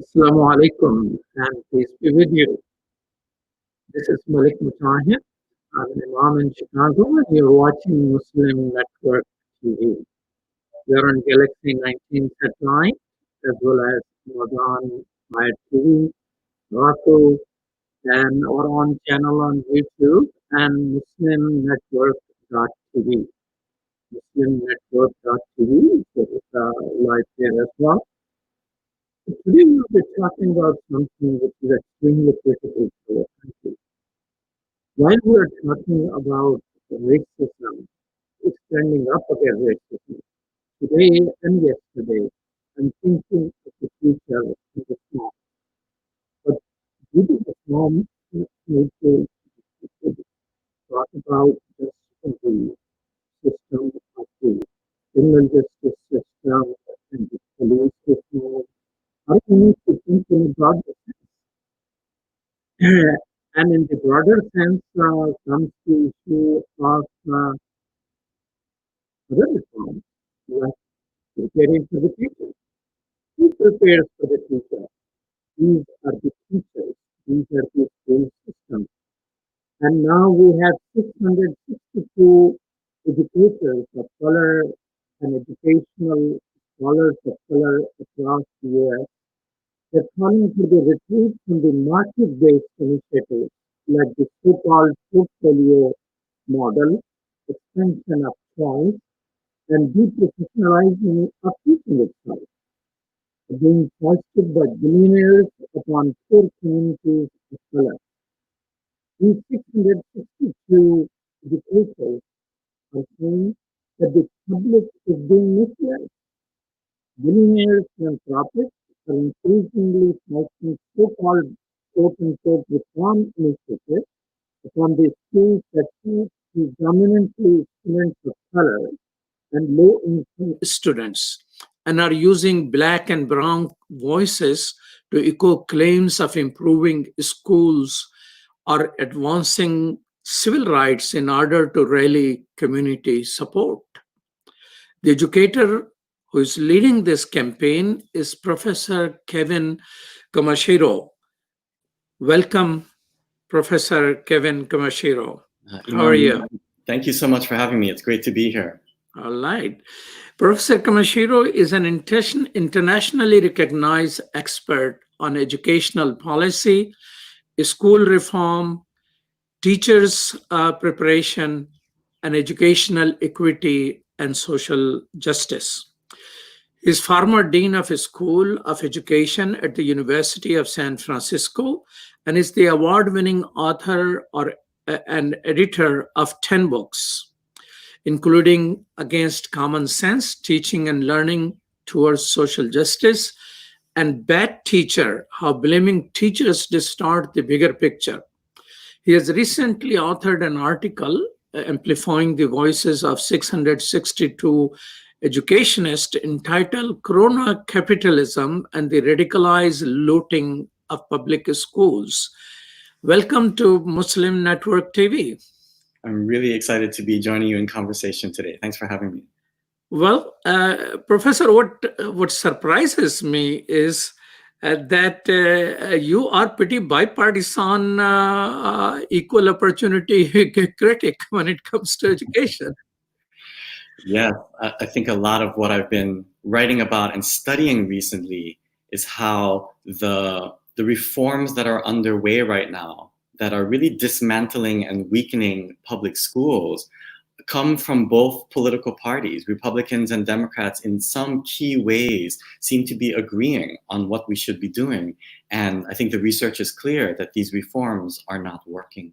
Assalamu alaikum and peace be with you. This is Malik Mujahid. I'm an Imam in Chicago and you're watching Muslim Network TV. We're on Galaxy 19 satellite as well as Modern Fire TV, Roku, and our own channel on YouTube and MuslimNetwork.tv. MuslimNetwork.tv is live there as well. Today we'll be talking about something which is extremely critical for our country. While we are talking about racism, standing up against racism, today and yesterday, I'm thinking of the future of the Islam. But due to the Islam, we need to talk about just the system of the criminal justice system and the police system. I need to think in a broader sense. And in the broader sense, comes the issue of other reforms, like preparing for the future. Who prepares for the future? These are the teachers. These are the school systems. And now we have 662 educators of color and educational scholars of color across the US. They're calling for the retreat from the market-based initiatives like the so-called portfolio model, expansion of choice, and deprofessionalizing of teaching itself, being fostered by billionaires upon poor communities of color. These 662 educators are saying that the public is being misled. Billionaires and philanthropists are increasingly placing so-called quote-unquote reform initiatives upon the schools that teach predominantly students of color and low-income students, and are using black and brown voices to echo claims of improving schools or advancing civil rights in order to rally community support. The educator who is leading this campaign is Professor Kevin Kumashiro. Welcome, Professor Kevin Kumashiro. How are you? Thank you so much for having me. It's great to be here. All right. Professor Kumashiro is an internationally recognized expert on educational policy, school reform, teachers' preparation, and educational equity and social justice. He is former Dean of School of Education at the University of San Francisco and is the award-winning author and editor of 10 books, including Against Common Sense, Teaching and Learning Towards Social Justice, and Bad Teacher, How Blaming Teachers Distort the Bigger Picture. He has recently authored an article amplifying the voices of 662 educationists entitled Corona Capitalism and the Radicalized Looting of Public Schools. Welcome to Muslim Network TV. I'm really excited to be joining you in conversation today. Thanks for having me. Well, Professor, what surprises me is that you are pretty bipartisan, equal opportunity critic when it comes to education. Yeah, I think a lot of what I've been writing about and studying recently is how the reforms that are underway right now that are really dismantling and weakening public schools come from both political parties. Republicans and Democrats in some key ways seem to be agreeing on what we should be doing. And I think the research is clear that these reforms are not working.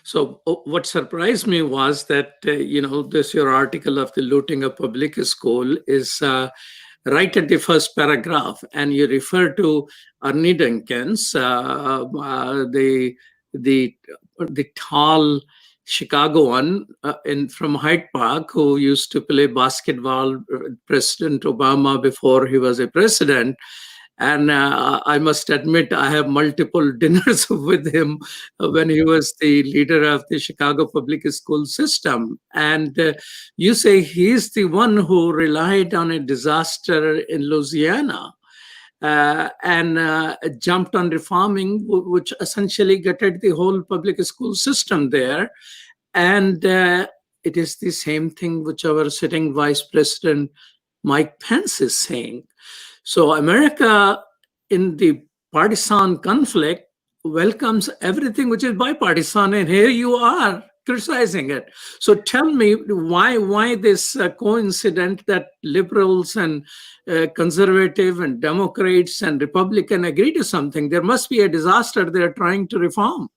So what surprised me was that, your article of the looting of public school is right at the first paragraph, and you refer to Ernie Duncans, the tall Chicagoan from Hyde Park who used to play basketball with President Obama before he was a president. And I must admit, I have multiple dinners with him when he was the leader of the Chicago public school system. And you say he's the one who relied on a disaster in Louisiana and jumped on reforming, which essentially gutted the whole public school system there. And it is the same thing which our sitting Vice President Mike Pence is saying. So America, in the partisan conflict, welcomes everything which is bipartisan, and here you are criticizing it. So tell me why this coincidence that liberals and conservative and Democrats and Republican agree to something? There must be a disaster they're trying to reform.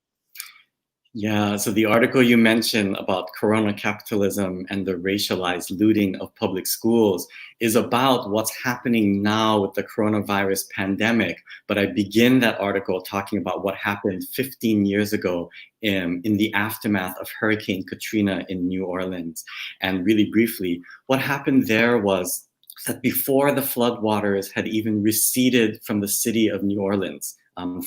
Yeah, so the article you mentioned about corona capitalism and the racialized looting of public schools is about what's happening now with the coronavirus pandemic. But I begin that article talking about what happened 15 years ago in the aftermath of Hurricane Katrina in New Orleans. And really briefly, what happened there was that before the floodwaters had even receded from the city of New Orleans,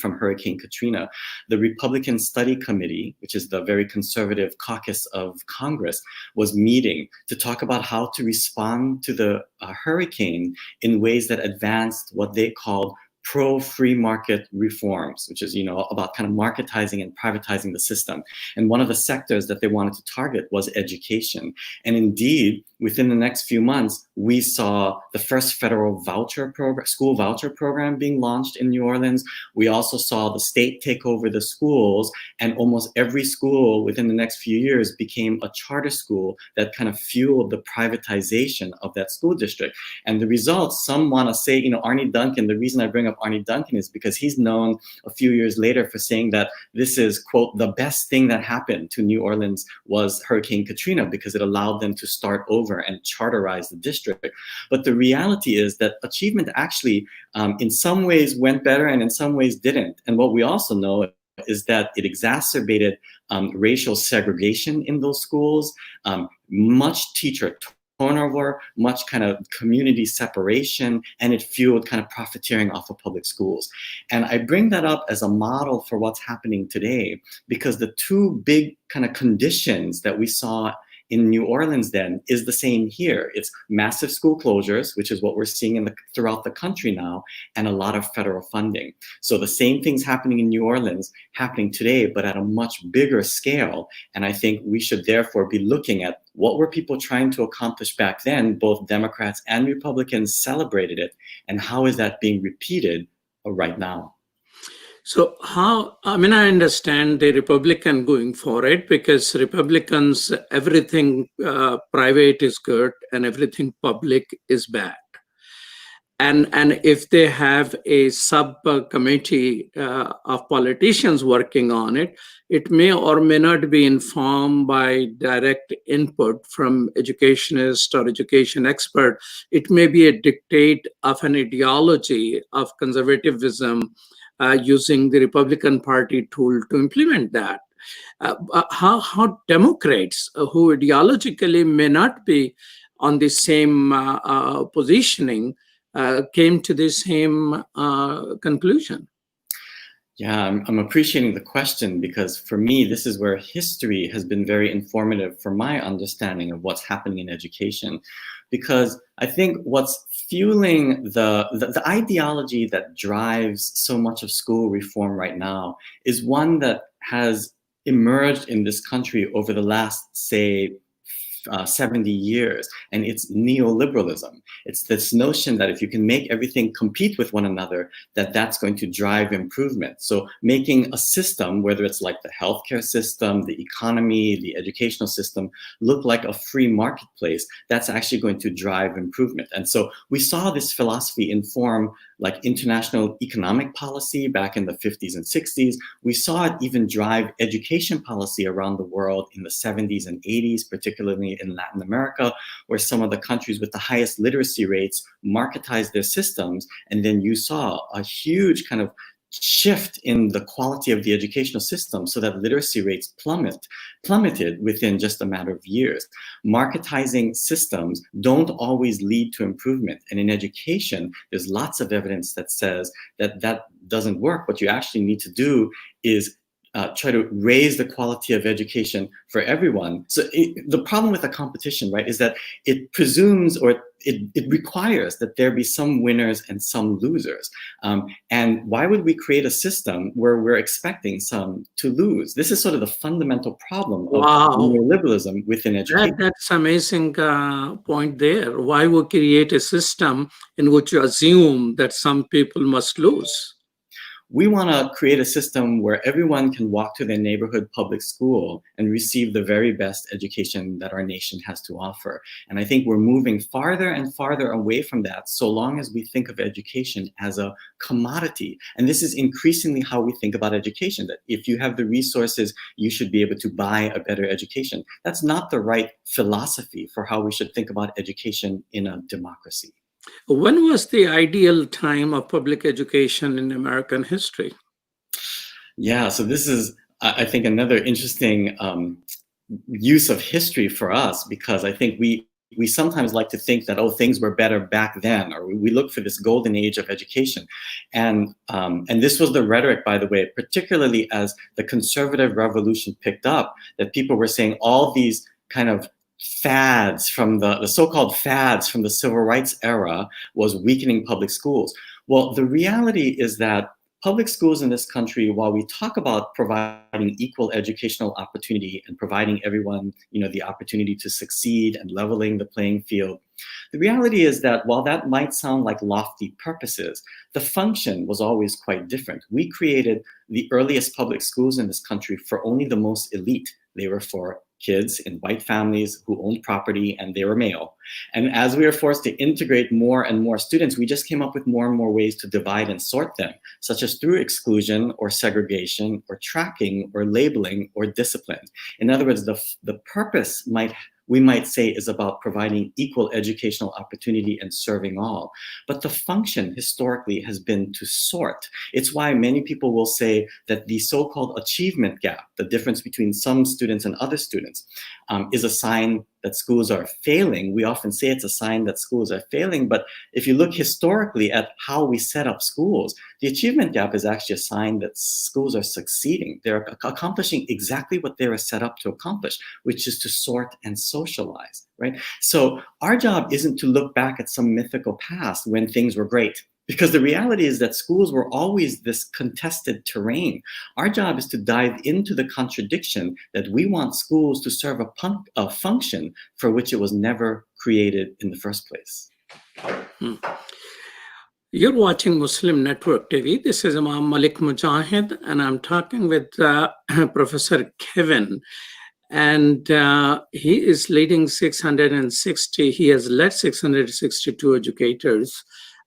from Hurricane Katrina, the Republican Study Committee, which is the very conservative caucus of Congress, was meeting to talk about how to respond to the hurricane in ways that advanced what they called pro-free market reforms, which is, about kind of marketizing and privatizing the system. And one of the sectors that they wanted to target was education. And indeed, within the next few months, we saw the first federal school voucher program being launched in New Orleans. We also saw the state take over the schools, and almost every school within the next few years became a charter school that kind of fueled the privatization of that school district. And the results, some want to say, Arne Duncan, the reason I bring up Arne Duncan is because he's known a few years later for saying that this is, quote, the best thing that happened to New Orleans was Hurricane Katrina, because it allowed them to start over and charterize the district. But the reality is that achievement actually in some ways went better and in some ways didn't. And what we also know is that it exacerbated racial segregation in those schools, much teacher turnover, much kind of community separation, and it fueled kind of profiteering off of public schools. And I bring that up as a model for what's happening today, because the two big kind of conditions that we saw in New Orleans then is the same here. It's massive school closures, which is what we're seeing throughout the country now, and a lot of federal funding. So the same things happening in New Orleans, happening today, but at a much bigger scale. And I think we should therefore be looking at what were people trying to accomplish back then. Both Democrats and Republicans celebrated it, and how is that being repeated right now? So I understand the Republican going for it, because Republicans, everything private is good and everything public is bad. And if they have a subcommittee of politicians working on it, it may or may not be informed by direct input from educationist or education expert. It may be a dictate of an ideology of conservatism, using the Republican Party tool to implement that. How Democrats, who ideologically may not be on the same positioning, came to the same conclusion? Yeah, I'm appreciating the question, because for me, this is where history has been very informative for my understanding of what's happening in education. Because I think what's fueling the ideology that drives so much of school reform right now is one that has emerged in this country over the last, say, 70 years, and it's neoliberalism. It's this notion that if you can make everything compete with one another, that's going to drive improvement. So making a system, whether it's like the healthcare system, the economy, the educational system, look like a free marketplace, that's actually going to drive improvement. And so we saw this philosophy inform like international economic policy back in the 50s and 60s. We saw it even drive education policy around the world in the 70s and 80s, particularly in Latin America, where some of the countries with the highest literacy rates marketized their systems. And then you saw a huge kind of shift in the quality of the educational system, so that literacy rates plummeted within just a matter of years. Marketizing systems don't always lead to improvement. And in education, there's lots of evidence that says that doesn't work. What you actually need to do is try to raise the quality of education for everyone. So the problem with a competition, right, is that it presumes or it requires that there be some winners and some losers. And why would we create a system where we're expecting some to lose? This is sort of the fundamental problem of Wow, neoliberalism within education. that's amazing point there. Why would create a system in which you assume that some people must lose? We want to create a system where everyone can walk to their neighborhood public school and receive the very best education that our nation has to offer. And I think we're moving farther and farther away from that so long as we think of education as a commodity. And this is increasingly how we think about education, that if you have the resources, you should be able to buy a better education. That's not the right philosophy for how we should think about education in a democracy. When was the ideal time of public education in American history? Yeah, so this is, I think, another interesting use of history for us, because I think we sometimes like to think that, oh, things were better back then, or we look for this golden age of education. And this was the rhetoric, by the way, particularly as the conservative revolution picked up, that people were saying all these kind of fads from the so-called fads from the civil rights era was weakening public schools. Well, the reality is that public schools in this country, while we talk about providing equal educational opportunity and providing everyone, the opportunity to succeed and leveling the playing field, the reality is that while that might sound like lofty purposes, the function was always quite different. We created the earliest public schools in this country for only the most elite. They were for kids in white families who owned property and they were male. And as we were forced to integrate more and more students, we just came up with more and more ways to divide and sort them, such as through exclusion or segregation or tracking or labeling or discipline. In other words, the purpose we might say is about providing equal educational opportunity and serving all. But the function historically has been to sort. It's why many people will say that the so-called achievement gap, the difference between some students and other students, is a sign that schools are failing. We often say it's a sign that schools are failing, but if you look historically at how we set up schools, the achievement gap is actually a sign that schools are succeeding. They're accomplishing exactly what they were set up to accomplish, which is to sort and socialize, right? So our job isn't to look back at some mythical past when things were great, because the reality is that schools were always this contested terrain. Our job is to dive into the contradiction that we want schools to serve a function for which it was never created in the first place. You're watching Muslim Network TV. This is Imam Malik Mujahid, and I'm talking with Professor Kevin. And he is leading 660, he has led 662 educators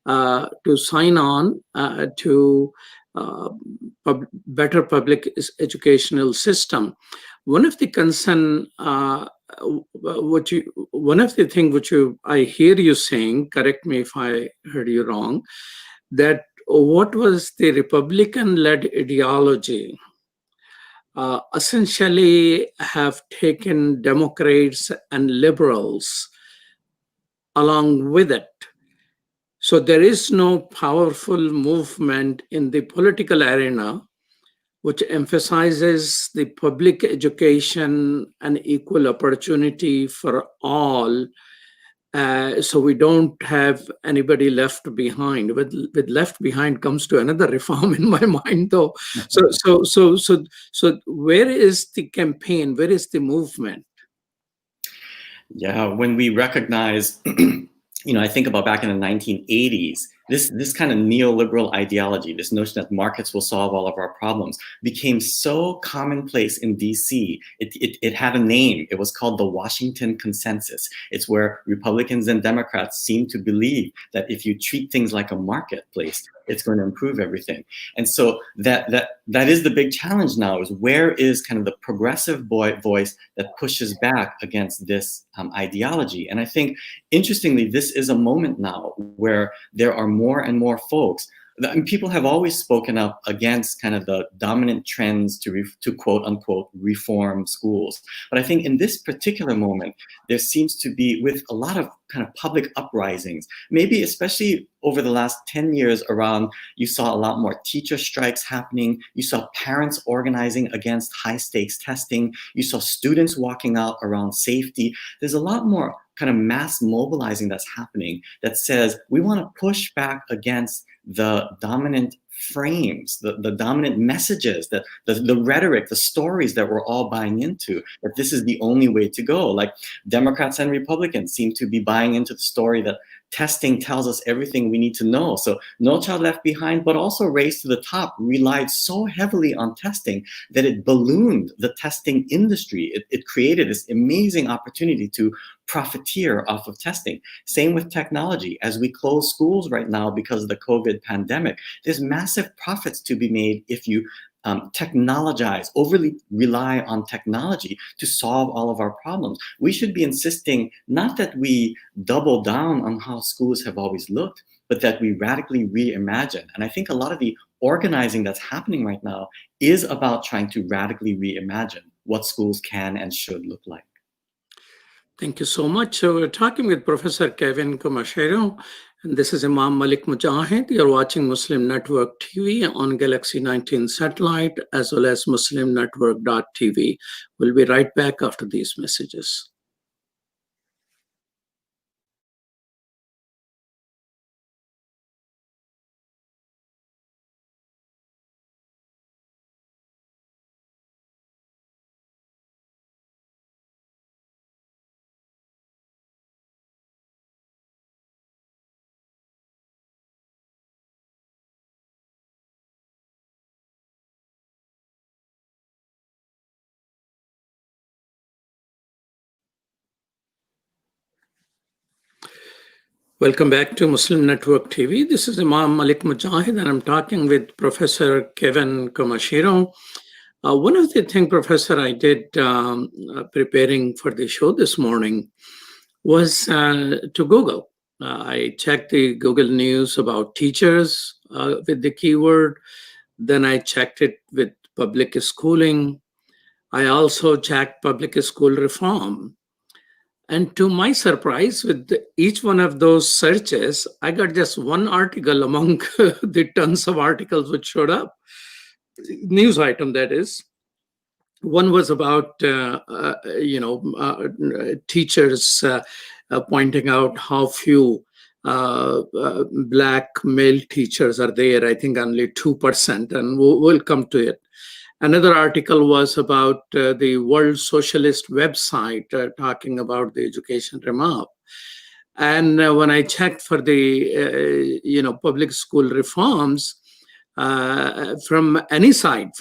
to sign on to better public educational system. One of the concern, one of the things which I hear you saying, correct me if I heard you wrong, that what was the Republican-led ideology essentially have taken Democrats and liberals along with it. So there is no powerful movement in the political arena which emphasizes the public education and equal opportunity for all. So we don't have anybody left behind. With left behind comes to another reform in my mind, though. So where is the campaign? Where is the movement? Yeah, when we recognize, I think about back in the 1980s, this kind of neoliberal ideology, this notion that markets will solve all of our problems, became so commonplace in DC. It had a name. It was called the Washington Consensus. It's where Republicans and Democrats seem to believe that if you treat things like a marketplace, it's going to improve everything. And so that is the big challenge now, is where is kind of the progressive voice that pushes back against this ideology? And I think, interestingly, this is a moment now where there are more and more folks And people have always spoken up against kind of the dominant trends to quote unquote reform schools. But I think in this particular moment, there seems to be, with a lot of kind of public uprisings, maybe especially over the last 10 years around, you saw a lot more teacher strikes happening. You saw parents organizing against high stakes testing. You saw students walking out around safety. There's a lot more kind of mass mobilizing that's happening that says we want to push back against the dominant frames, the dominant messages, that the rhetoric, the stories that we're all buying into, that this is the only way to go. Like Democrats and Republicans seem to be buying into the story that testing tells us everything we need to know. So No Child Left Behind, but also Race to the Top, relied so heavily on testing that it ballooned the testing industry. It created this amazing opportunity to profiteer off of testing. Same with technology. As we close schools right now because of the COVID pandemic, there's massive profits to be made if you technologize, overly rely on technology to solve all of our problems. We should be insisting not that we double down on how schools have always looked, but that we radically reimagine. And I think a lot of the organizing that's happening right now is about trying to radically reimagine what schools can and should look like. Thank you so much. So we're talking with Professor Kevin Kumashiro, and this is Imam Malik Mujahid. You're watching Muslim Network TV on Galaxy 19 satellite, as well as muslimnetwork.tv. We'll be right back after these messages. Welcome back to Muslim Network TV. This is Imam Malik Mujahid, and I'm talking with Professor Kevin Kumashiro. One of the things, Professor, I did preparing for the show this morning was to Google. I checked the Google News about teachers with the keyword. Then I checked it with public schooling. I also checked public school reform. And to my surprise, with each one of those searches, I got just one article among the tons of articles which showed up. News item, that is. One was about, teachers pointing out how few Black male teachers are there. I think only 2%, and we'll come to it. Another article was about the World Socialist website talking about the education remap. And when I checked for the public school reforms from any side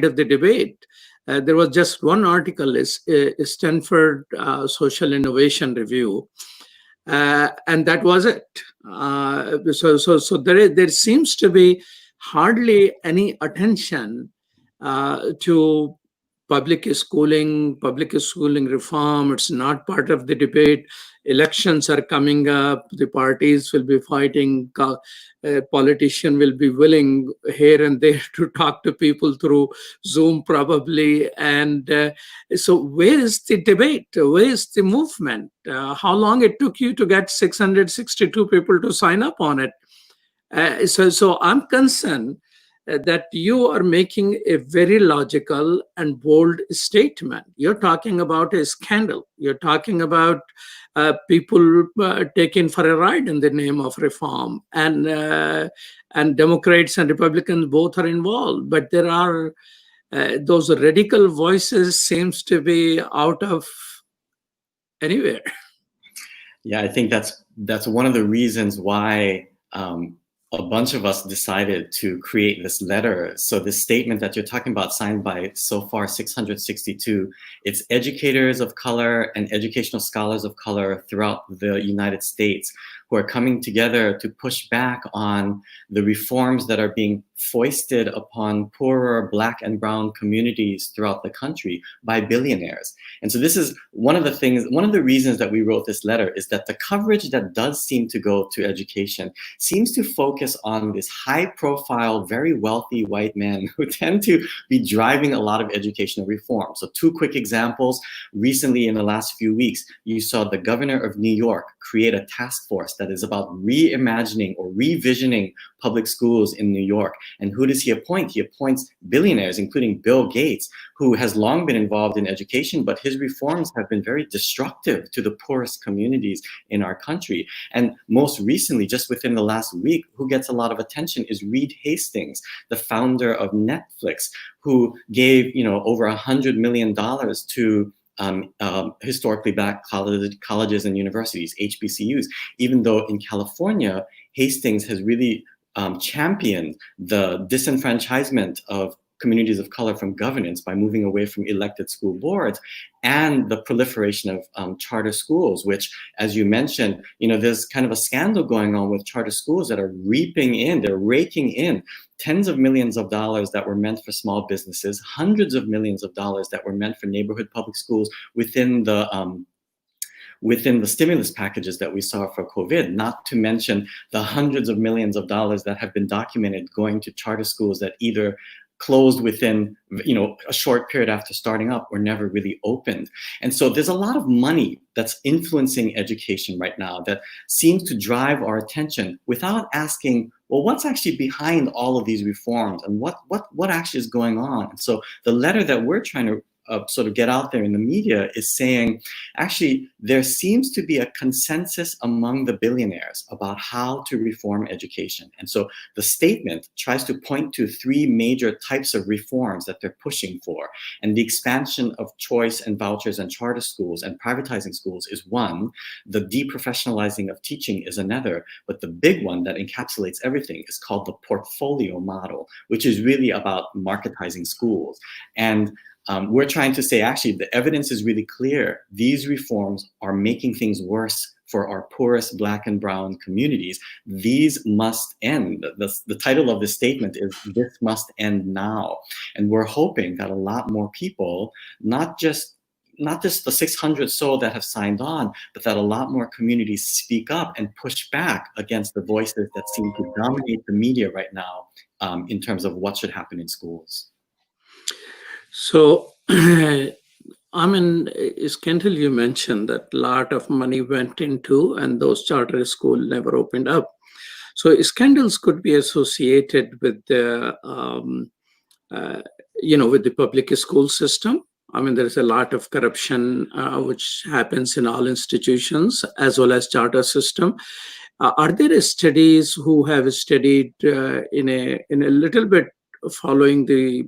of the debate, there was just one article, is Stanford Social Innovation Review, and that was it. So there seems to be hardly any attention to public schooling reform. It's not part of the debate. Elections are coming up. The parties will be fighting. A politician will be willing here and there to talk to people through Zoom probably. And so where is the debate? Where is the movement? How long it took you to get 662 people to sign up on it? So I'm concerned that you are making a very logical and bold statement. You're talking about a scandal. You're talking about people taken for a ride in the name of reform, and Democrats and Republicans both are involved. But there are those radical voices seems to be out of anywhere. Yeah, I think that's one of the reasons why a bunch of us decided to create this letter. So this statement that you're talking about, signed by so far 662, it's educators of color and educational scholars of color throughout the United States, who are coming together to push back on the reforms that are being foisted upon poorer Black and brown communities throughout the country by billionaires. And so this is one of the reasons that we wrote this letter, is that the coverage that does seem to go to education seems to focus on this high profile, very wealthy white men who tend to be driving a lot of educational reform. So two quick examples. Recently, in the last few weeks, you saw the governor of New York create a task force that is about reimagining or revisioning public schools in New York. And who does he appoint? He appoints billionaires, including Bill Gates, who has long been involved in education, but his reforms have been very destructive to the poorest communities in our country. And most recently, just within the last week, who gets a lot of attention is Reed Hastings, the founder of Netflix, who gave over $100 million to historically Black colleges and universities, HBCUs, even though in California, Hastings has really championed the disenfranchisement of communities of color from governance by moving away from elected school boards, and the proliferation of charter schools, which, as you mentioned, there's kind of a scandal going on with charter schools that are they're raking in tens of millions of dollars that were meant for small businesses, hundreds of millions of dollars that were meant for neighborhood public schools within the stimulus packages that we saw for COVID, not to mention the hundreds of millions of dollars that have been documented going to charter schools that either closed within a short period after starting up or never really opened. And so there's a lot of money that's influencing education right now that seems to drive our attention without asking, well, what's actually behind all of these reforms, and what actually is going on? And so the letter that we're trying to sort of get out there in the media is saying, actually, there seems to be a consensus among the billionaires about how to reform education. And so the statement tries to point to three major types of reforms that they're pushing for. And the expansion of choice and vouchers and charter schools and privatizing schools is one. The deprofessionalizing of teaching is another. But the big one that encapsulates everything is called the portfolio model, which is really about marketizing schools. And we're trying to say, actually, the evidence is really clear. These reforms are making things worse for our poorest Black and brown communities. These must end. The title of the statement is "This Must End Now." And we're hoping that a lot more people, not just the 600 so that have signed on, but that a lot more communities speak up and push back against the voices that seem to dominate the media right now in terms of what should happen in schools. So, Iskandar, you mentioned that a lot of money went into, and those charter schools never opened up. So scandals could be associated with the, with the public school system. There's a lot of corruption which happens in all institutions as well as charter system. Are there studies who have studied in a little bit following the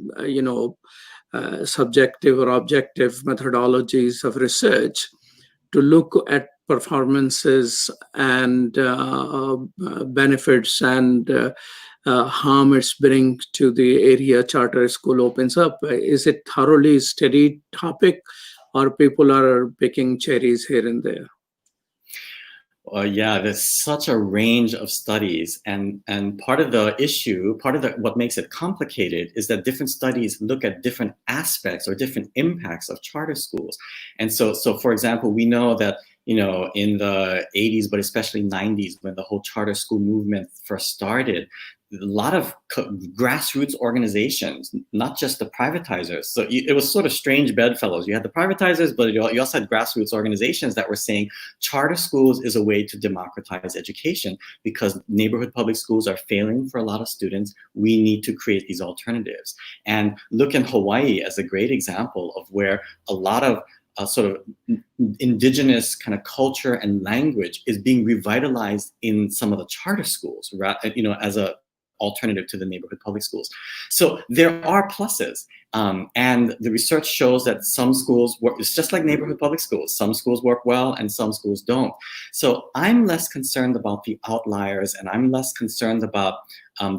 subjective or objective methodologies of research to look at performances and benefits and harm it's bring to the area charter school opens up? Is it thoroughly studied topic, or people are picking cherries here and there? Yeah, there's such a range of studies, and part of the issue, what makes it complicated is that different studies look at different aspects or different impacts of charter schools. And so for example, we know that in the 80s, but especially 90s, when the whole charter school movement first started, a lot of grassroots organizations, not just the privatizers. So it was sort of strange bedfellows. You had the privatizers, but you also had grassroots organizations that were saying charter schools is a way to democratize education because neighborhood public schools are failing for a lot of students. We need to create these alternatives. And look in Hawaii as a great example of where a lot of sort of indigenous kind of culture and language is being revitalized in some of the charter schools, as a alternative to the neighborhood public schools. So there are pluses. And the research shows that some schools work, it's just like neighborhood public schools. Some schools work well and some schools don't. So I'm less concerned about the outliers, and I'm less concerned about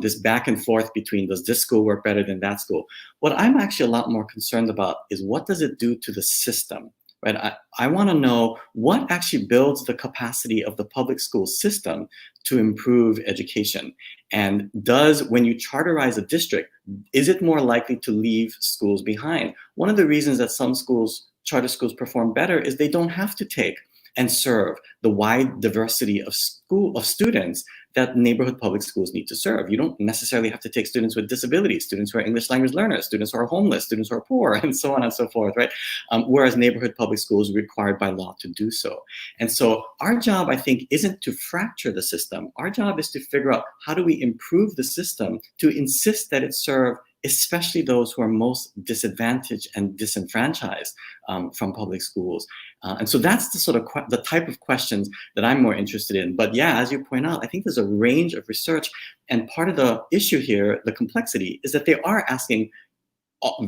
this back and forth between, does this school work better than that school? What I'm actually a lot more concerned about is, what does it do to the system right? I want to know what actually builds the capacity of the public school system to improve education. And when you charterize a district, is it more likely to leave schools behind? One of the reasons that some charter schools perform better is they don't have to take and serve the wide diversity of students that neighborhood public schools need to serve. You don't necessarily have to take students with disabilities, students who are English language learners, students who are homeless, students who are poor, and so on and so forth, right? Whereas neighborhood public schools are required by law to do so. And so our job, I think, isn't to fracture the system. Our job is to figure out how do we improve the system to insist that it serve especially those who are most disadvantaged and disenfranchised from public schools. And so that's the sort of the type of questions that I'm more interested in. But yeah, as you point out, I think there's a range of research. And part of the issue here, the complexity, is that they are asking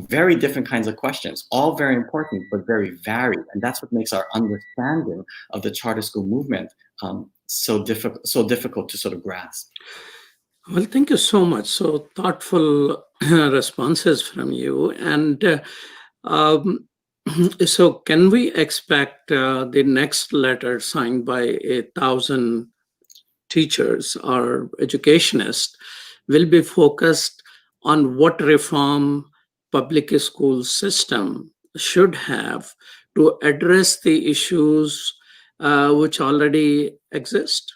very different kinds of questions, all very important, but very varied. And that's what makes our understanding of the charter school movement so difficult to sort of grasp. Well, thank you so much. So thoughtful responses from you. And so can we expect the next letter signed by 1,000 teachers or educationists will be focused on what reform public school system should have to address the issues which already exist?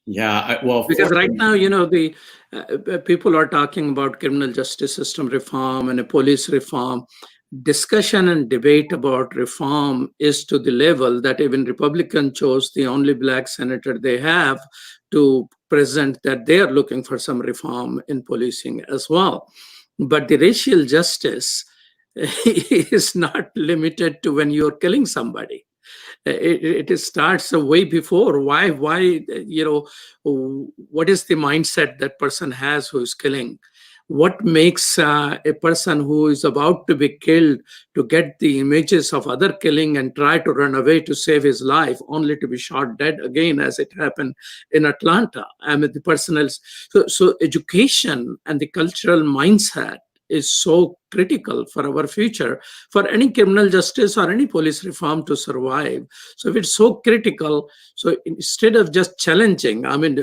Yeah, well, because right now, the people are talking about criminal justice system reform and a police reform. Discussion and debate about reform is to the level that even Republicans chose the only Black senator they have to present that they are looking for some reform in policing as well. But the racial justice is not limited to when you're killing somebody. It starts way before. Why, what is the mindset that person has who is killing? What makes a person who is about to be killed to get the images of other killing and try to run away to save his life, only to be shot dead again, as it happened in Atlanta? I mean, the personal. So education and the cultural mindset is so critical for our future, for any criminal justice or any police reform to survive. So if it's so critical, so instead of just challenging, I mean,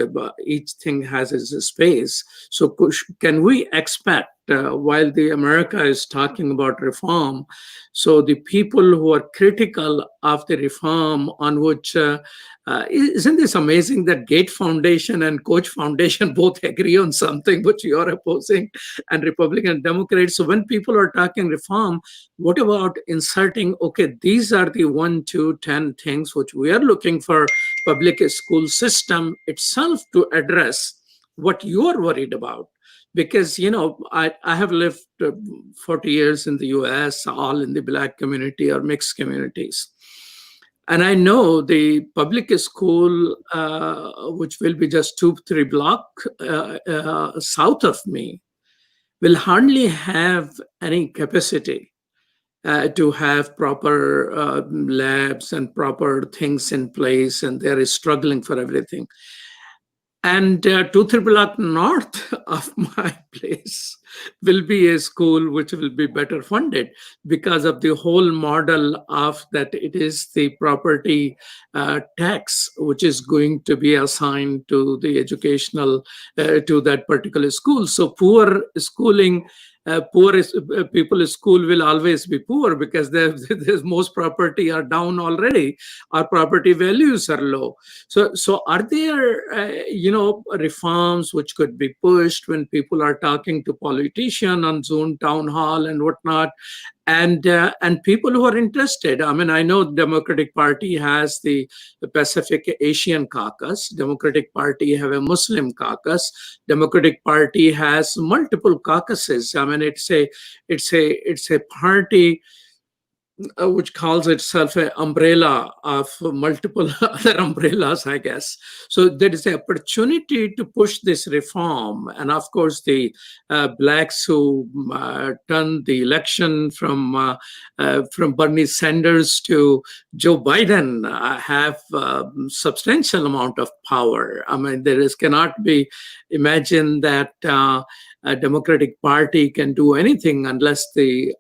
each thing has its space. So can we expect, while the America is talking about reform, so the people who are critical of the reform on which, isn't this amazing that Gates Foundation and Koch Foundation both agree on something which you are opposing, and Republican and Democrats? So when people are talking reform, what about inserting, okay, these are the 1, 2, 10 things which we are looking for public school system itself to address what you are worried about? Because, I have lived 40 years in the US, all in the Black community or mixed communities. And I know the public school, which will be just 2-3 blocks south of me, will hardly have any capacity to have proper labs and proper things in place, and they're struggling for everything. And 2-3 blocks north of my place will be a school which will be better funded because of the whole model of that it is the property tax which is going to be assigned to the educational, to that particular school. So poor schooling, people's school will always be poor because there's most property are down already. Our property values are low. So are there, reforms which could be pushed when people are talking to politicians on Zoom town hall and whatnot? And people who are interested. I mean, I know Democratic Party has the Pacific Asian caucus. Democratic Party have a Muslim caucus. Democratic Party has multiple caucuses. I mean, it's a party which calls itself an umbrella of multiple other umbrellas, I guess. So there is an opportunity to push this reform. And of course, the Blacks who turned the election from Bernie Sanders to Joe Biden have substantial amount of power. I mean, cannot be imagined that Democratic Party can do anything unless the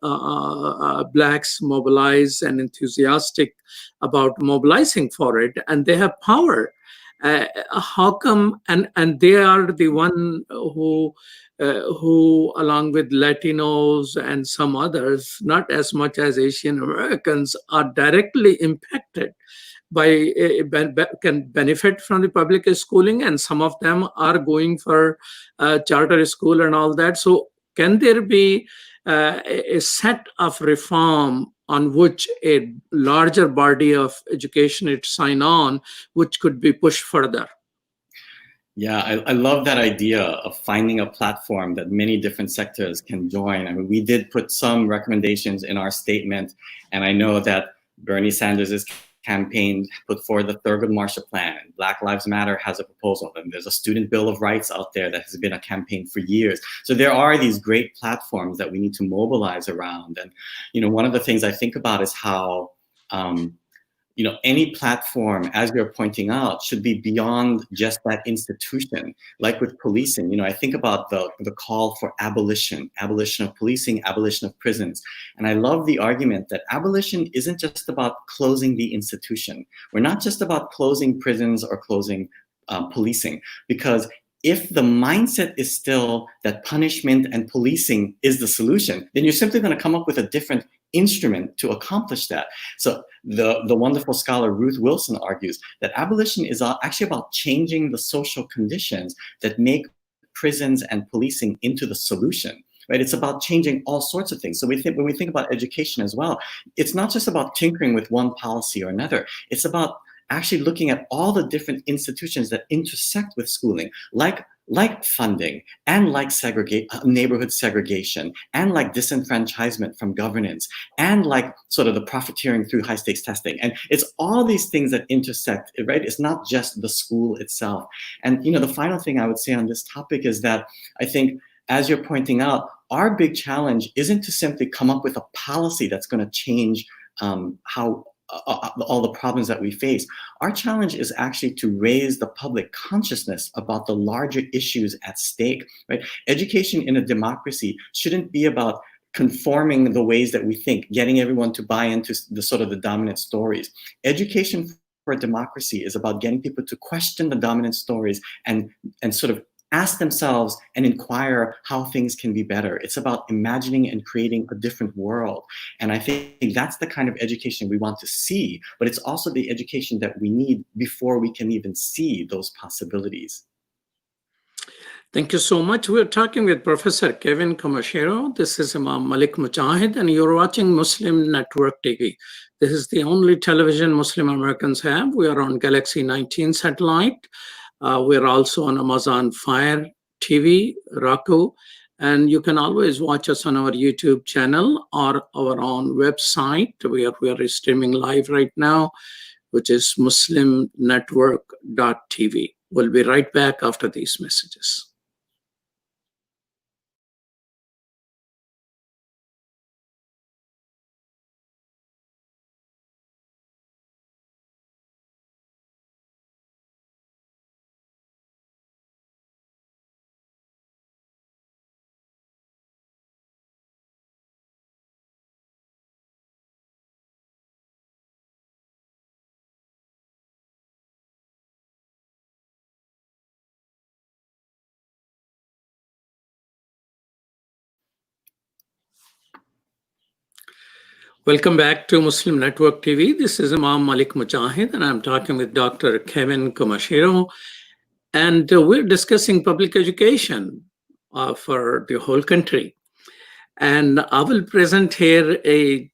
blacks mobilize and enthusiastic about mobilizing for it, and they have power. How come? And they are the one who, along with Latinos and some others, not as much as Asian Americans, are directly impacted by can benefit from the public schooling, and some of them are going for charter school and all that. So can there be a set of reform on which a larger body of education it sign on, which could be pushed further? Yeah, I love that idea of finding a platform that many different sectors can join. I mean, we did put some recommendations in our statement, and I know that Bernie Sanders' campaign put forward the Thurgood Marshall Plan. Black Lives Matter has a proposal, and there's a Student Bill of Rights out there that has been a campaign for years. So there are these great platforms that we need to mobilize around. And one of the things I think about is how any platform, as you're pointing out, should be beyond just that institution. Like with policing, I think about the call for abolition of policing, abolition of prisons. And I love the argument that abolition isn't just about closing the institution. We're not just about closing prisons or closing policing, because if the mindset is still that punishment and policing is the solution, then you're simply going to come up with a different instrument to accomplish that. So the wonderful scholar Ruth Wilson argues that abolition is actually about changing the social conditions that make prisons and policing into the solution. Right? It's about changing all sorts of things. So when we think about education as well, it's not just about tinkering with one policy or another. It's about actually looking at all the different institutions that intersect with schooling, like funding, and like neighborhood segregation, and like disenfranchisement from governance, and like sort of the profiteering through high stakes testing. And it's all these things that intersect, right? It's not just the school itself. And the final thing I would say on this topic is that I think, as you're pointing out, our big challenge isn't to simply come up with a policy that's going to change how all the problems that we face. Our challenge is actually to raise the public consciousness about the larger issues at stake, right? Education in a democracy shouldn't be about conforming the ways that we think, getting everyone to buy into the sort of the dominant stories. Education for a democracy is about getting people to question the dominant stories and sort of ask themselves and inquire how things can be better. It's about imagining and creating a different world. And I think that's the kind of education we want to see, but it's also the education that we need before we can even see those possibilities. Thank you so much. We're talking with Professor Kevin Kumashiro. This is Imam Malik Mujahid, and you're watching Muslim Network TV. This is the only television Muslim Americans have. We are on Galaxy 19 satellite. We're also on Amazon Fire TV, Roku, and you can always watch us on our YouTube channel or our own website. We are streaming live right now, which is muslimnetwork.tv. We'll be right back after these messages. Welcome back to Muslim Network TV. This is Imam Malik Mujahid, and I'm talking with Dr. Kevin Kumashiro. And we're discussing public education for the whole country. And I will present here a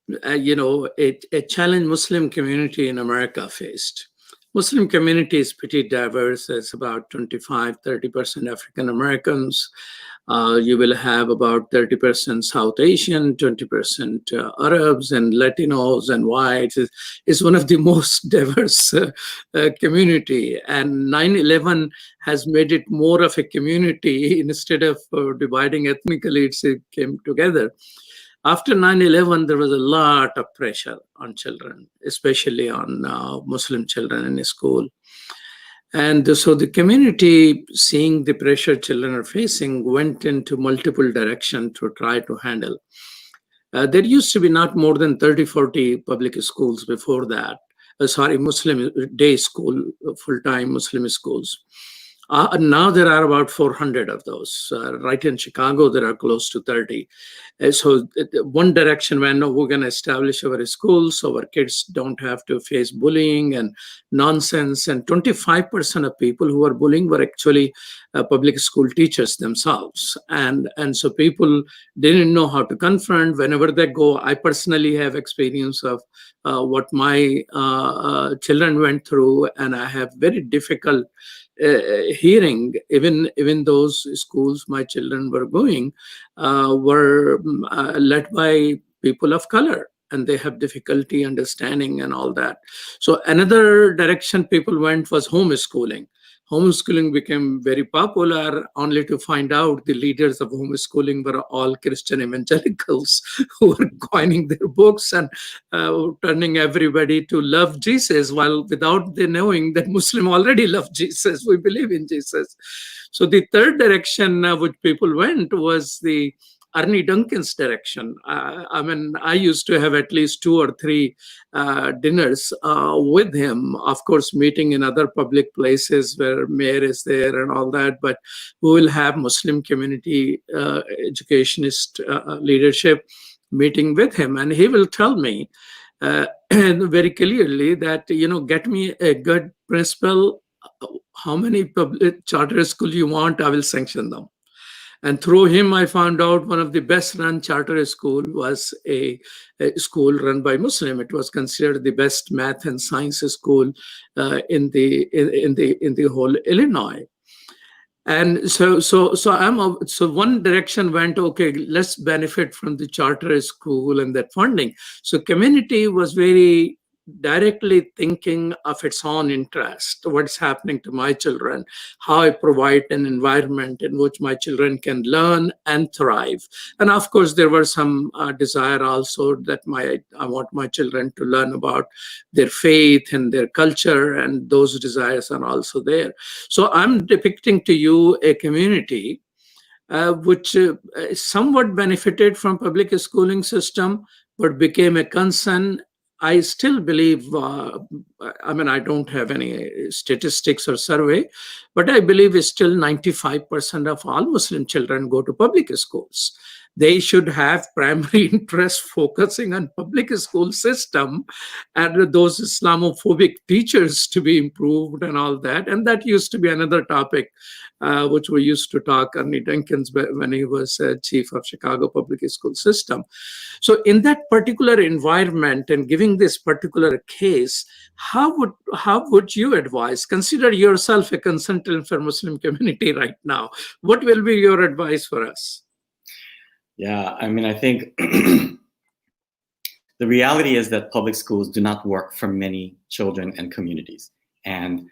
challenge Muslim community in America faced. Muslim community is pretty diverse. It's about 25-30% African Americans. You will have about 30% South Asian, 20% Arabs and Latinos and whites. It's one of the most diverse community. And 9/11 has made it more of a community. Instead of dividing ethnically, it came together. After 9/11, there was a lot of pressure on children, especially on Muslim children in school. And so the community, seeing the pressure children are facing, went into multiple directions to try to handle. There used to be not more than 30, 40 public schools before that. Muslim day school, full-time Muslim schools. Now there are about 400 of those. Right in Chicago, there are close to 30. So one direction went, no, we're going to establish our schools so our kids don't have to face bullying and nonsense. And 25% of people who are bullying were actually public school teachers themselves. And so people didn't know how to confront whenever they go. I personally have experience of what my children went through, and I have very difficult hearing. Even those schools my children were going were led by people of color, and they have difficulty understanding and all that. So another direction people went was homeschooling. Homeschooling became very popular, only to find out the leaders of homeschooling were all Christian evangelicals who were coining their books and turning everybody to love Jesus, while without they knowing that Muslim already love Jesus. We believe in Jesus. So the third direction which people went was the Ernie Duncan's direction. I mean, I used to have at least 2 or 3 dinners with him, of course, meeting in other public places where mayor is there and all that, but we will have Muslim community educationist leadership meeting with him, and he will tell me very clearly that, get me a good principal, how many public charter school you want, I will sanction them. And through him, I found out one of the best run charter school was a school run by Muslim. It was considered the best math and science school in the whole Illinois. And so one direction went, okay, let's benefit from the charter school and that funding. So community was very directly thinking of its own interest, what's happening to my children, how I provide an environment in which my children can learn and thrive. And of course, there were some desire also that I want my children to learn about their faith and their culture, and those desires are also there. So I'm depicting to you a community which somewhat benefited from public schooling system, but became a concern. I still believe, I don't have any statistics or survey, but I believe it's still 95% of all Muslim children go to public schools. They should have primary interest focusing on public school system and those Islamophobic teachers to be improved and all that. And that used to be another topic which we used to talk, Ernie Duncans, when he was chief of Chicago public school system. So in that particular environment and giving this particular case, how would you advise? Consider yourself a consultant for Muslim community right now. What will be your advice for us? Yeah, I think the reality is that public schools do not work for many children and communities. And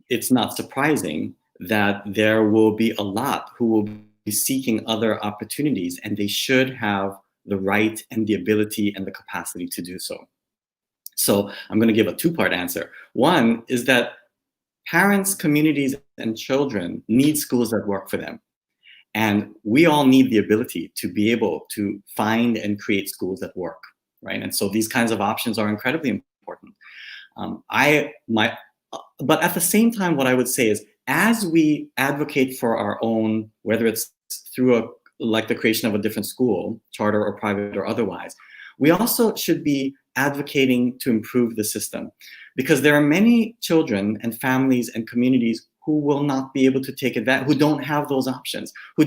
it's not surprising that there will be a lot who will be seeking other opportunities, and they should have the right and the ability and the capacity to do so. So I'm going to give a 2-part answer. One is that parents, communities, and children need schools that work for them. And we all need the ability to be able to find and create schools that work, right? And so these kinds of options are incredibly important. But at the same time, what I would say is, as we advocate for our own, whether it's through like the creation of a different school, charter or private or otherwise, we also should be advocating to improve the system, because there are many children and families and communities who will not be able to take advantage, who don't have those options, who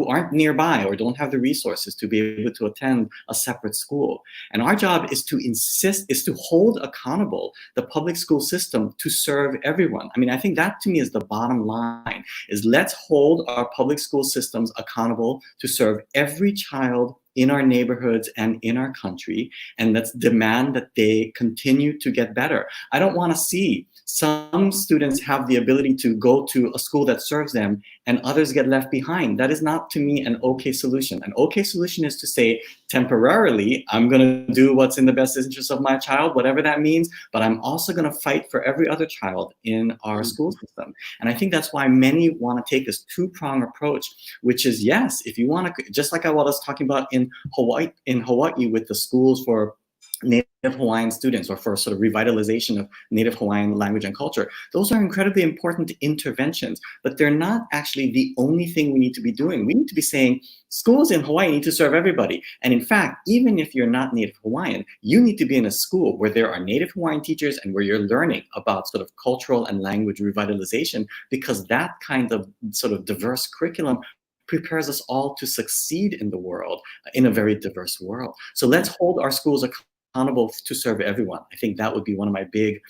aren't nearby or don't have the resources to be able to attend a separate school. And our job is to hold accountable the public school system to serve everyone. I think that to me is the bottom line, is let's hold our public school systems accountable to serve every child in our neighborhoods and in our country, and let's demand that they continue to get better. I don't want to see some students have the ability to go to a school that serves them and others get left behind. That is not, to me, an okay solution. An okay solution is to say, temporarily, I'm going to do what's in the best interest of my child, whatever that means, but I'm also going to fight for every other child in our school system. And I think that's why many want to take this two-pronged approach, which is, yes, if you want to, just like I was talking about in Hawaii with the schools for Native Hawaiian students, or for sort of revitalization of Native Hawaiian language and culture. Those are incredibly important interventions, but they're not actually the only thing we need to be doing. We need to be saying schools in Hawaii need to serve everybody. And in fact, even if you're not Native Hawaiian, you need to be in a school where there are Native Hawaiian teachers and where you're learning about sort of cultural and language revitalization, because that kind of sort of diverse curriculum prepares us all to succeed in the world, in a very diverse world. So let's hold our schools accountable to serve everyone. I think that would be one of my big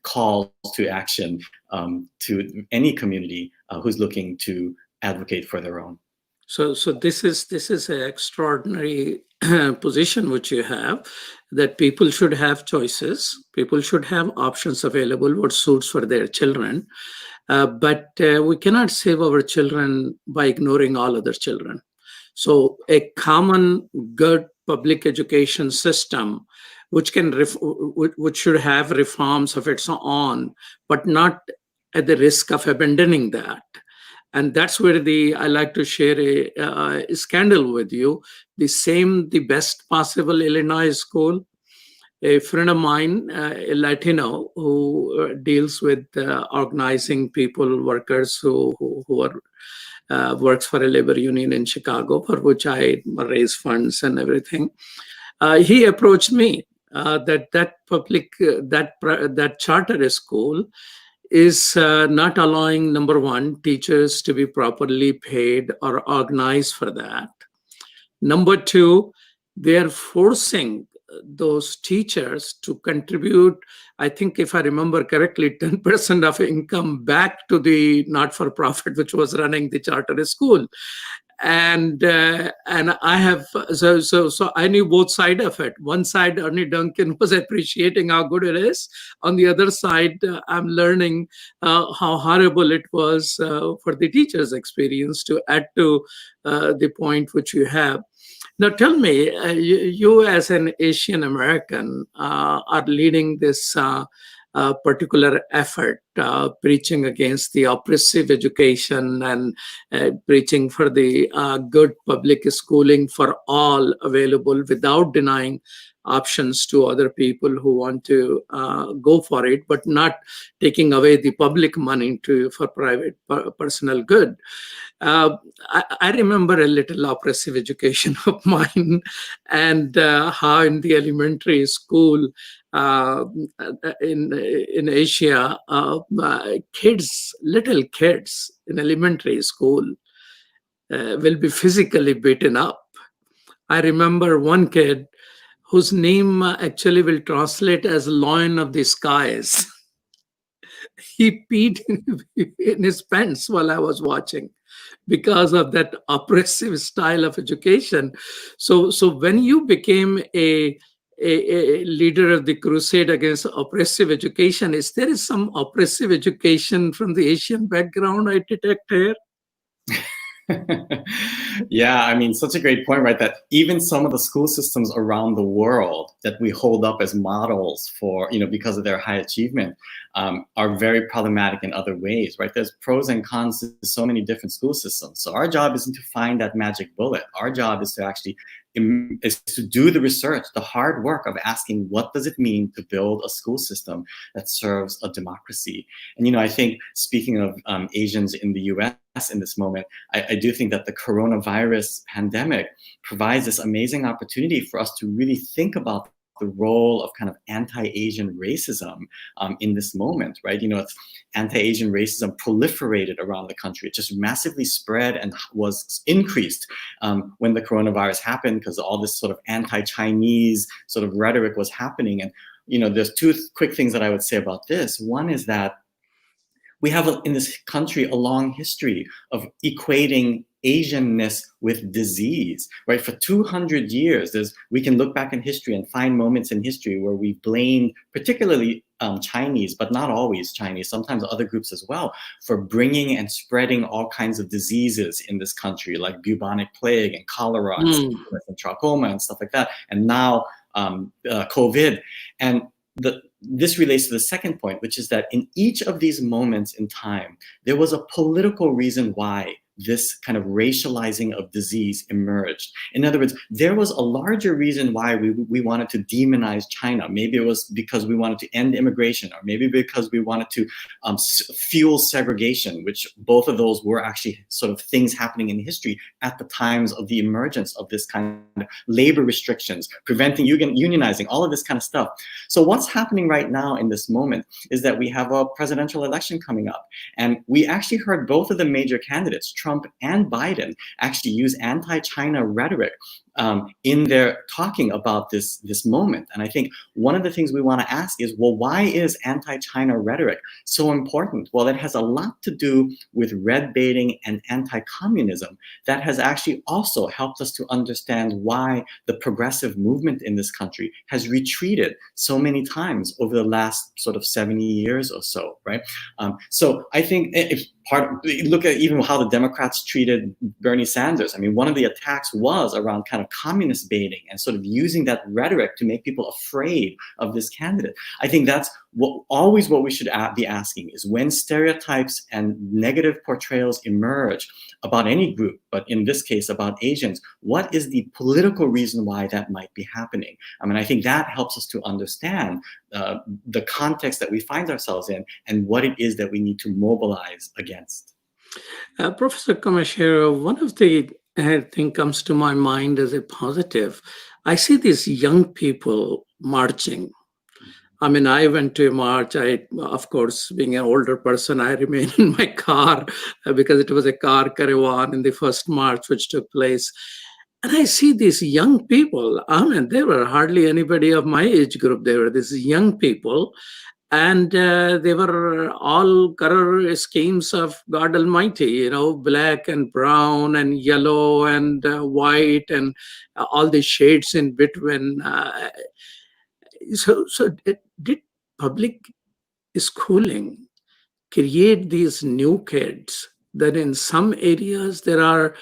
calls to action to any community who's looking to advocate for their own. So this is an extraordinary position which you have, that people should have choices, people should have options available what suits for their children, but we cannot save our children by ignoring all other children. So a common good public education system which can which should have reforms of its own, but not at the risk of abandoning that. And that's where I like to share a scandal with you. The best possible Illinois school, a friend of mine, a Latino, who deals with organizing people, workers who are works for a labor union in Chicago, for which I raise funds and everything. He approached me that charter school is not allowing, number one, teachers to be properly paid or organized for that. Number two, they're forcing those teachers to contribute, I think if I remember correctly, 10% of income back to the not-for-profit which was running the charter school. And I have, so I knew both sides of it. One side, Ernie Duncan was appreciating how good it is. On the other side, I'm learning how horrible it was for the teacher's experience, to add to the point which you have. Now tell me, you as an Asian American are leading this particular effort, preaching against the oppressive education and preaching for the good public schooling for all available without denying options to other people who want to go for it, but not taking away the public money for private personal good. I remember a little oppressive education of mine, and how in the elementary school in Asia, little kids in elementary school will be physically beaten up. I remember one kid whose name actually will translate as Lion of the Skies. He peed in his pants while I was watching, because of that oppressive style of education. So when you became a leader of the crusade against oppressive education, is there some oppressive education from the Asian background I detect here? Yeah, I mean, such a great point, right? That even some of the school systems around the world that we hold up as models for, because of their high achievement, are very problematic in other ways, right? There's pros and cons to so many different school systems. So our job isn't to find that magic bullet. Our job is to actually do the research, the hard work of asking, what does it mean to build a school system that serves a democracy? And, I think, speaking of Asians in the US in this moment, I do think that the coronavirus pandemic provides this amazing opportunity for us to really think about the role of kind of anti-Asian racism in this moment, right? It's anti-Asian racism proliferated around the country. It just massively spread and was increased when the coronavirus happened, because all this sort of anti-Chinese sort of rhetoric was happening. And, there's two quick things that I would say about this. One is that we have in this country a long history of equating Asianness with disease, right? For 200 years, we can look back in history and find moments in history where we blamed particularly Chinese, but not always Chinese, sometimes other groups as well, for bringing and spreading all kinds of diseases in this country, like bubonic plague and cholera and syphilis and trachoma and stuff like that. And now COVID. And this relates to the second point, which is that in each of these moments in time, there was a political reason why this kind of racializing of disease emerged. In other words, there was a larger reason why we wanted to demonize China. Maybe it was because we wanted to end immigration, or maybe because we wanted to fuel segregation, which both of those were actually sort of things happening in history at the times of the emergence of this kind of labor restrictions, preventing unionizing, all of this kind of stuff. So what's happening right now in this moment is that we have a presidential election coming up. And we actually heard both of the major candidates, Trump and Biden, actually use anti-China rhetoric in their talking about this moment. And I think one of the things we want to ask is, well, why is anti-China rhetoric so important? Well, it has a lot to do with red baiting and anti-communism that has actually also helped us to understand why the progressive movement in this country has retreated so many times over the last sort of 70 years or so, right? So I think if look at even how the Democrats treated Bernie Sanders. I mean, one of the attacks was around kind of communist baiting and sort of using that rhetoric to make people afraid of this candidate. I think that's always what we should be asking is, when stereotypes and negative portrayals emerge about any group, but in this case about Asians, what is the political reason why that might be happening? I mean, I think that helps us to understand the context that we find ourselves in and what it is that we need to mobilize against. Professor Kumashiro, one of the thing comes to my mind as a positive. I see these young people marching. I mean, I went to a march. Of course, being an older person, I remain in my car because it was a car caravan in the first march which took place. And I see these young people. I mean, there were hardly anybody of my age group. There were these young people. And they were all color schemes of God Almighty, black and brown and yellow and white and all the shades in between. So did public schooling create these new kids that in some areas there are,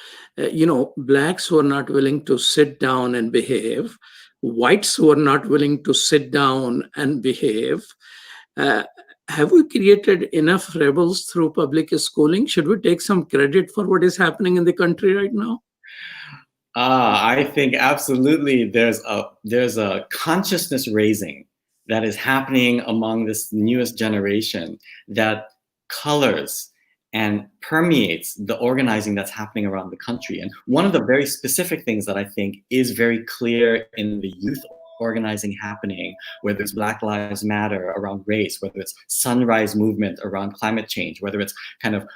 blacks who are not willing to sit down and behave, whites who are not willing to sit down and behave? Have we created enough rebels through public schooling? Should we take some credit for what is happening in the country right now? I think absolutely there's a consciousness raising that is happening among this newest generation that colors and permeates the organizing that's happening around the country. And one of the very specific things that I think is very clear in the youth organizing happening, whether it's Black Lives Matter around race, whether it's Sunrise Movement around climate change, whether it's kind of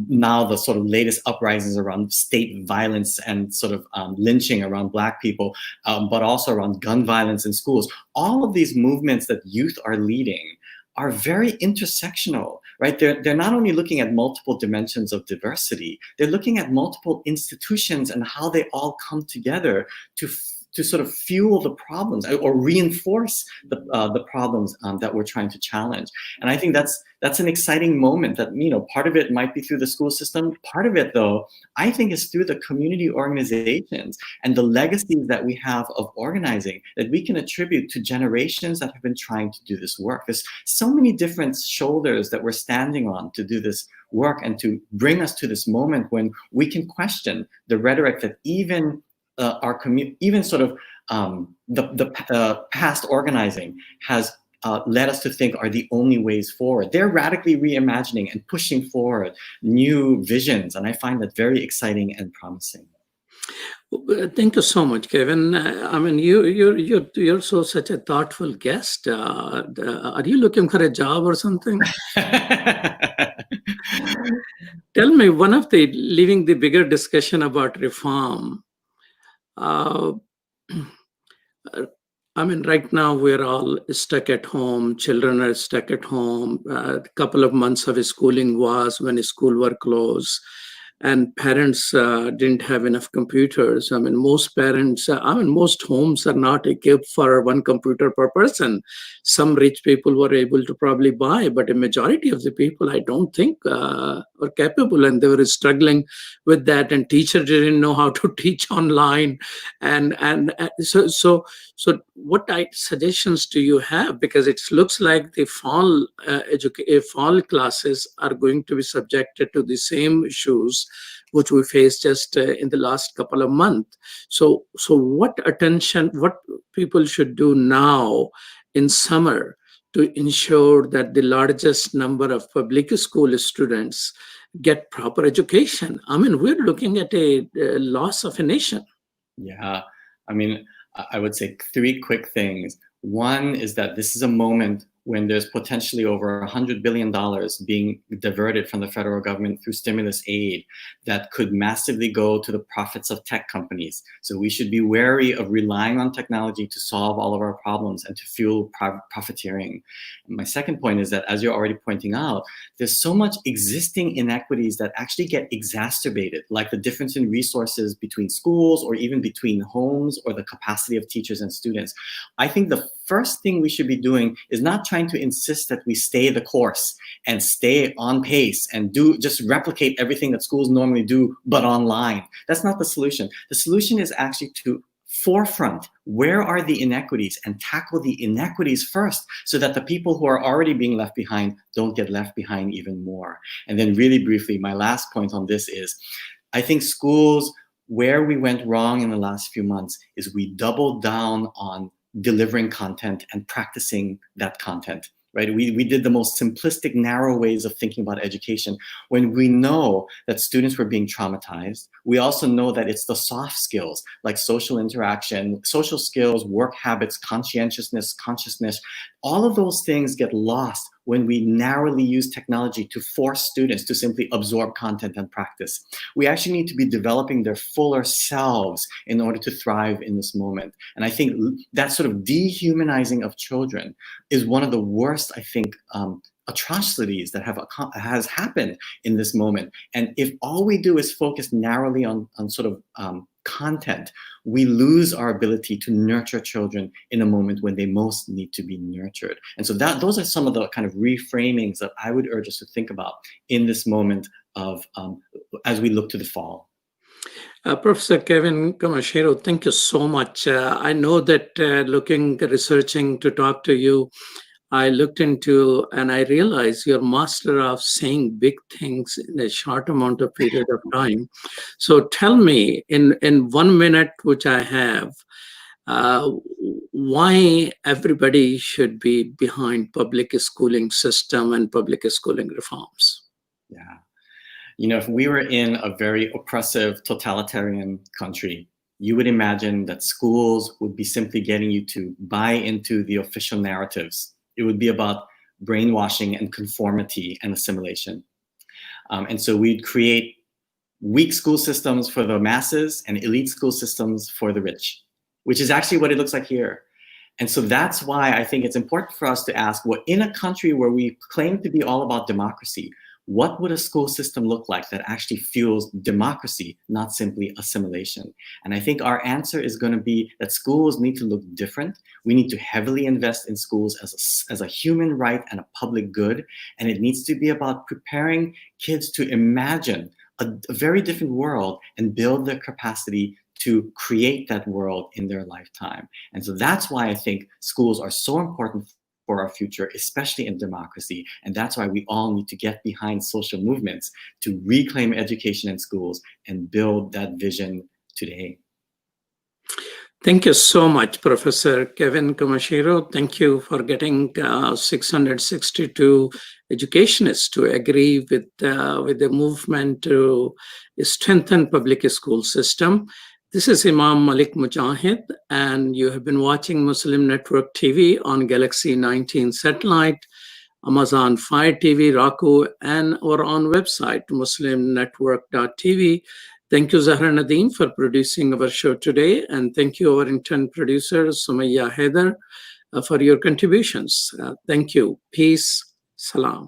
now the sort of latest uprisings around state violence and sort of lynching around Black people, but also around gun violence in schools. All of these movements that youth are leading are very intersectional, right? They're not only looking at multiple dimensions of diversity, they're looking at multiple institutions and how they all come together to sort of fuel the problems or reinforce the problems that we're trying to challenge. And I think that's an exciting moment that, part of it might be through the school system. Part of it, though, I think is through the community organizations and the legacies that we have of organizing that we can attribute to generations that have been trying to do this work. There's so many different shoulders that we're standing on to do this work and to bring us to this moment when we can question the rhetoric that even even sort of the past organizing has led us to think are the only ways forward. They're radically reimagining and pushing forward new visions, and I find that very exciting and promising. Thank you so much, Kevin. I mean, you're such a thoughtful guest. Are you looking for a job or something? Tell me, one of the leaving the bigger discussion about reform. I mean, right now we're all stuck at home. Children are stuck at home. A couple of months of schooling was when school were closed. and parents didn't have enough computers. I mean, most parents, most homes are not equipped for one computer per person. Some rich people were able to probably buy, but a majority of the people, I don't think, were capable, and they were struggling with that. And teachers didn't know how to teach online, so what suggestions do you have? Because it looks like the fall classes are going to be subjected to the same issues which we faced just in the last couple of months. So what people should do now in summer to ensure that the largest number of public school students get proper education? I mean, we're looking at a loss of a nation. Yeah, I mean, I would say three quick things. One is that this is a moment when there's potentially over $100 billion being diverted from the federal government through stimulus aid that could massively go to the profits of tech companies. So we should be wary of relying on technology to solve all of our problems and to fuel profiteering. And my second point is that, as you're already pointing out, there's so much existing inequities that actually get exacerbated, like the difference in resources between schools or even between homes or the capacity of teachers and students. I think the first thing we should be doing is not trying to insist that we stay the course and stay on pace and just replicate everything that schools normally do, but online. That's not the solution. The solution is actually to forefront where are the inequities and tackle the inequities first, so that the people who are already being left behind don't get left behind even more. And then really briefly, my last point on this is, I think schools, where we went wrong in the last few months is we doubled down on delivering content and practicing that content, right? We did the most simplistic, narrow ways of thinking about education when we know that students were being traumatized. We also know that it's the soft skills like social interaction, social skills, work habits, conscientiousness, consciousness, all of those things get lost when we narrowly use technology to force students to simply absorb content and practice. We actually need to be developing their fuller selves in order to thrive in this moment. And I think that sort of dehumanizing of children is one of the worst, I think, atrocities that has happened in this moment. And if all we do is focus narrowly on sort of content, we lose our ability to nurture children in a moment when they most need to be nurtured. And so those are some of the kind of reframings that I would urge us to think about in this moment of as we look to the fall. Professor Kevin Kumashiro, thank you so much. I know that researching to talk to you, I looked into and I realized you're master of saying big things in a short amount of period of time. So tell me in 1 minute, which I have, why everybody should be behind public schooling system and public schooling reforms. Yeah. You know, if we were in a very oppressive, totalitarian country, you would imagine that schools would be simply getting you to buy into the official narratives. It would be about brainwashing and conformity and assimilation. And so we'd create weak school systems for the masses and elite school systems for the rich, which is actually what it looks like here. And so that's why I think it's important for us to ask, well, in a country where we claim to be all about democracy, what would a school system look like that actually fuels democracy, not simply assimilation? And I think our answer is going to be that schools need to look different. We need to heavily invest in schools as a human right and a public good. And it needs to be about preparing kids to imagine a very different world and build their capacity to create that world in their lifetime. And so that's why I think schools are so important for our future, especially in democracy. And that's why we all need to get behind social movements to reclaim education in schools and build that vision today. Thank you so much, Professor Kevin Kumashiro. Thank you for getting 662 educationists to agree with the movement to strengthen public school system. This is Imam Malik Mujahid, and you have been watching Muslim Network TV on Galaxy 19 satellite, Amazon Fire TV, Roku, and our own website, muslimnetwork.tv. Thank you, Zahra Nadeem, for producing our show today, and thank you, our intern producer, Sumaya Haider, for your contributions. Thank you. Peace. Salam.